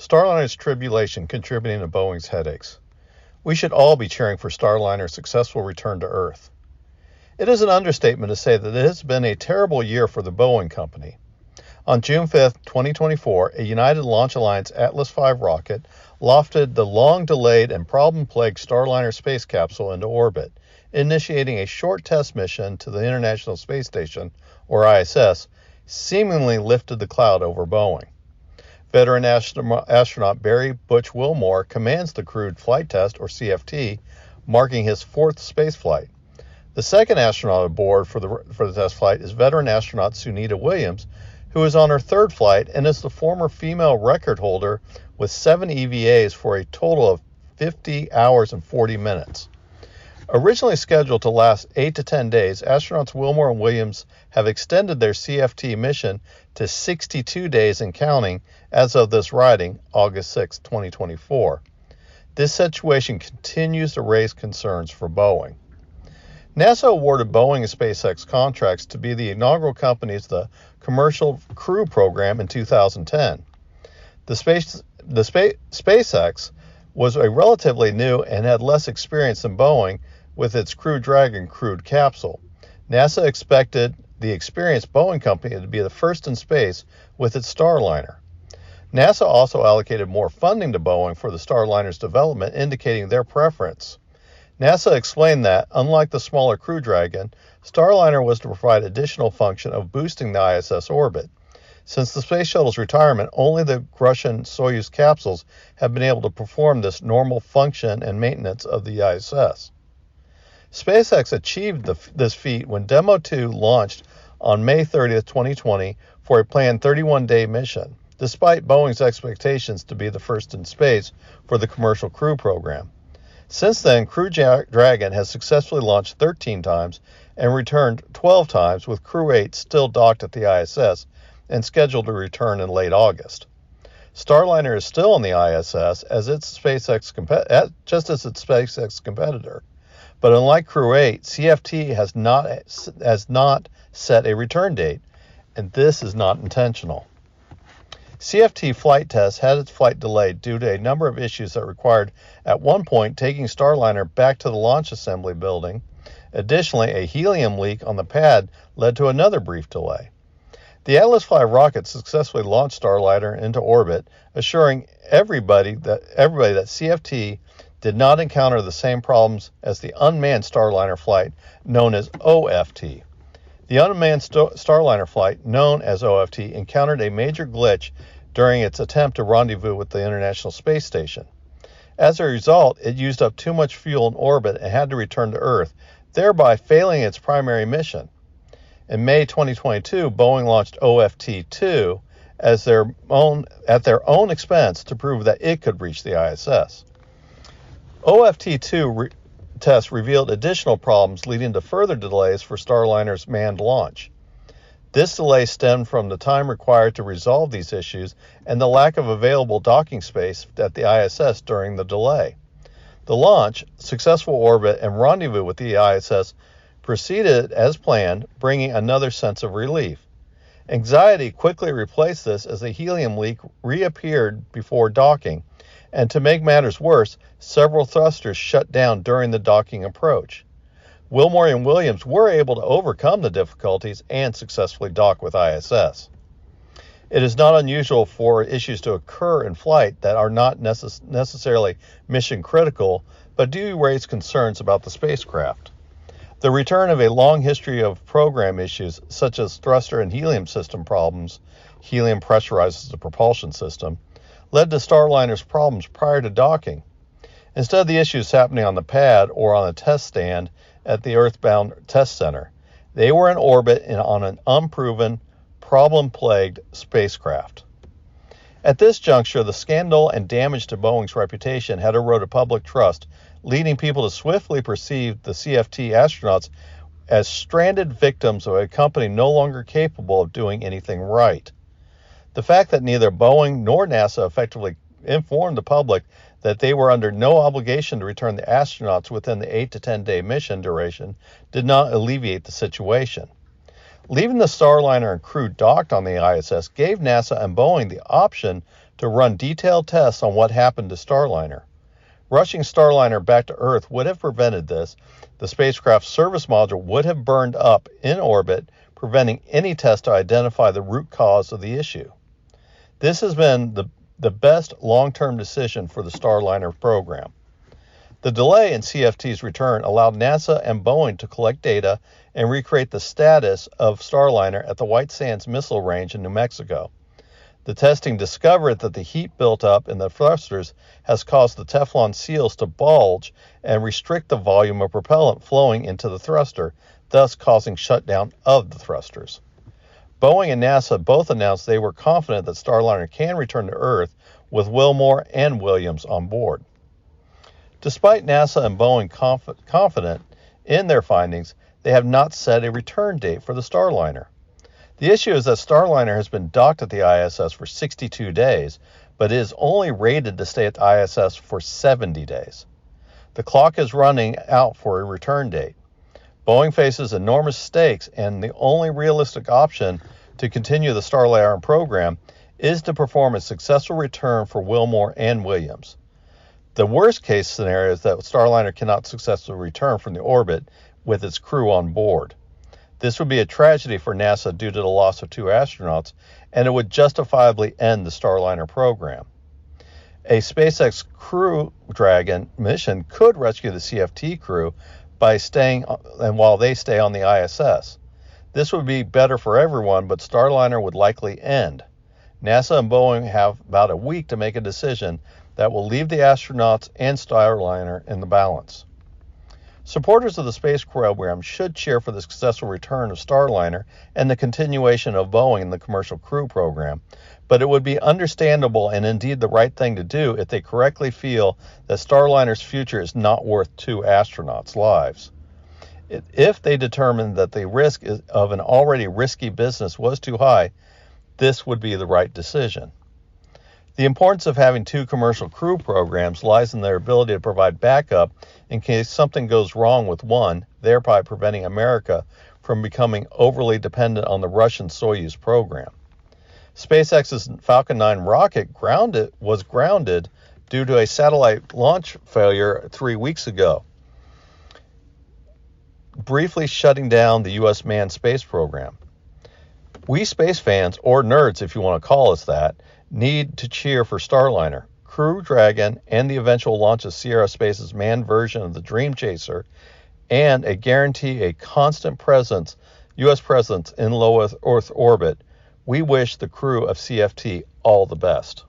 Starliner's Tribulation contributing to Boeing's headaches. We should all be cheering for Starliner's successful return to Earth. It is an understatement to say that it has been a terrible year for the Boeing company. On June 5, 2024, a United Launch Alliance Atlas V rocket lofted the long-delayed and problem-plagued Starliner space capsule into orbit, initiating a short test mission to the International Space Station, or ISS, seemingly lifted the cloud over Boeing. Veteran astronaut Barry Butch Wilmore commands the crewed flight test, or CFT, marking his fourth space flight. The second astronaut aboard for the test flight is veteran astronaut Sunita Williams, who is on her third flight and is the former female record holder with 7 EVAs for a total of 50 hours and 40 minutes. Originally scheduled to last 8 to 10 days, astronauts Wilmore and Williams have extended their CFT mission to 62 days and counting as of this writing, August 6, 2024. This situation continues to raise concerns for Boeing. NASA awarded Boeing and SpaceX contracts to be the inaugural companies of the Commercial Crew Program in 2010. SpaceX was a relatively new and had less experience than Boeing with its Crew Dragon crewed capsule. NASA expected the experienced Boeing company to be the first in space with its Starliner. NASA also allocated more funding to Boeing for the Starliner's development, indicating their preference. NASA explained that, unlike the smaller Crew Dragon, Starliner was to provide additional function of boosting the ISS orbit. Since the space shuttle's retirement, only the Russian Soyuz capsules have been able to perform this normal function and maintenance of the ISS. SpaceX achieved this feat when Demo 2 launched on May 30, 2020 for a planned 31-day mission, despite Boeing's expectations to be the first in space for the Commercial Crew Program. Since then, Crew Dragon has successfully launched 13 times and returned 12 times, with Crew 8 still docked at the ISS and scheduled to return in late August. Starliner is still on the ISS as its SpaceX competitor. But unlike Crew 8, CFT has not set a return date, and this is not intentional. CFT flight test had its flight delayed due to a number of issues that required, at one point, taking Starliner back to the launch assembly building. Additionally, a helium leak on the pad led to another brief delay. The Atlas V rocket successfully launched Starliner into orbit, assuring everybody that CFT did not encounter the same problems as the unmanned Starliner flight, known as OFT. The unmanned Starliner flight, known as OFT, encountered a major glitch during its attempt to rendezvous with the International Space Station. As a result, it used up too much fuel in orbit and had to return to Earth, thereby failing its primary mission. In May 2022, Boeing launched OFT-2 at their own expense to prove that it could reach the ISS. OFT-2 tests revealed additional problems, leading to further delays for Starliner's manned launch. This delay stemmed from the time required to resolve these issues and the lack of available docking space at the ISS during the delay. The launch, successful orbit, and rendezvous with the ISS proceeded as planned, bringing another sense of relief. Anxiety quickly replaced this as a helium leak reappeared before docking, and to make matters worse, several thrusters shut down during the docking approach. Wilmore and Williams were able to overcome the difficulties and successfully dock with ISS. It is not unusual for issues to occur in flight that are not necessarily mission critical, but do raise concerns about the spacecraft. The return of a long history of program issues, such as thruster and helium system problems, helium pressurizes the propulsion system, led to Starliner's problems prior to docking. Instead of the issues happening on the pad or on a test stand at the Earthbound Test Center, they were in orbit and on an unproven, problem-plagued spacecraft. At this juncture, the scandal and damage to Boeing's reputation had eroded public trust, leading people to swiftly perceive the CFT astronauts as stranded victims of a company no longer capable of doing anything right. The fact that neither Boeing nor NASA effectively informed the public that they were under no obligation to return the astronauts within the 8 to 10 day mission duration did not alleviate the situation. Leaving the Starliner and crew docked on the ISS gave NASA and Boeing the option to run detailed tests on what happened to Starliner. Rushing Starliner back to Earth would have prevented this. The spacecraft's service module would have burned up in orbit, preventing any test to identify the root cause of the issue. This has been the best long-term decision for the Starliner program. The delay in CFT's return allowed NASA and Boeing to collect data and recreate the status of Starliner at the White Sands Missile Range in New Mexico. The testing discovered that the heat built up in the thrusters has caused the Teflon seals to bulge and restrict the volume of propellant flowing into the thruster, thus causing shutdown of the thrusters. Boeing and NASA both announced they were confident that Starliner can return to Earth with Wilmore and Williams on board. Despite NASA and Boeing confident in their findings, they have not set a return date for the Starliner. The issue is that Starliner has been docked at the ISS for 62 days, but is only rated to stay at the ISS for 70 days. The clock is running out for a return date. Boeing faces enormous stakes, and the only realistic option to continue the Starliner program is to perform a successful return for Wilmore and Williams. The worst case scenario is that Starliner cannot successfully return from the orbit with its crew on board. This would be a tragedy for NASA due to the loss of 2 astronauts, and it would justifiably end the Starliner program. A SpaceX Crew Dragon mission could rescue the CFT crew by staying and while they stay on the ISS. This would be better for everyone, but Starliner would likely end. NASA and Boeing have about a week to make a decision that will leave the astronauts and Starliner in the balance. Supporters of the space program should cheer for the successful return of Starliner and the continuation of Boeing in the commercial crew program, but it would be understandable and indeed the right thing to do if they correctly feel that Starliner's future is not worth 2 astronauts' lives. If they determine that the risk of an already risky business was too high, this would be the right decision. The importance of having 2 commercial crew programs lies in their ability to provide backup in case something goes wrong with one, thereby preventing America from becoming overly dependent on the Russian Soyuz program. SpaceX's Falcon 9 rocket was grounded due to a satellite launch failure 3 weeks ago, briefly shutting down the U.S. manned space program. We space fans, or nerds if you want to call us that, need to cheer for Starliner, Crew Dragon, and the eventual launch of Sierra Space's manned version of the Dream Chaser, and a guarantee a constant U.S. presence in low Earth orbit. We wish the crew of CFT all the best.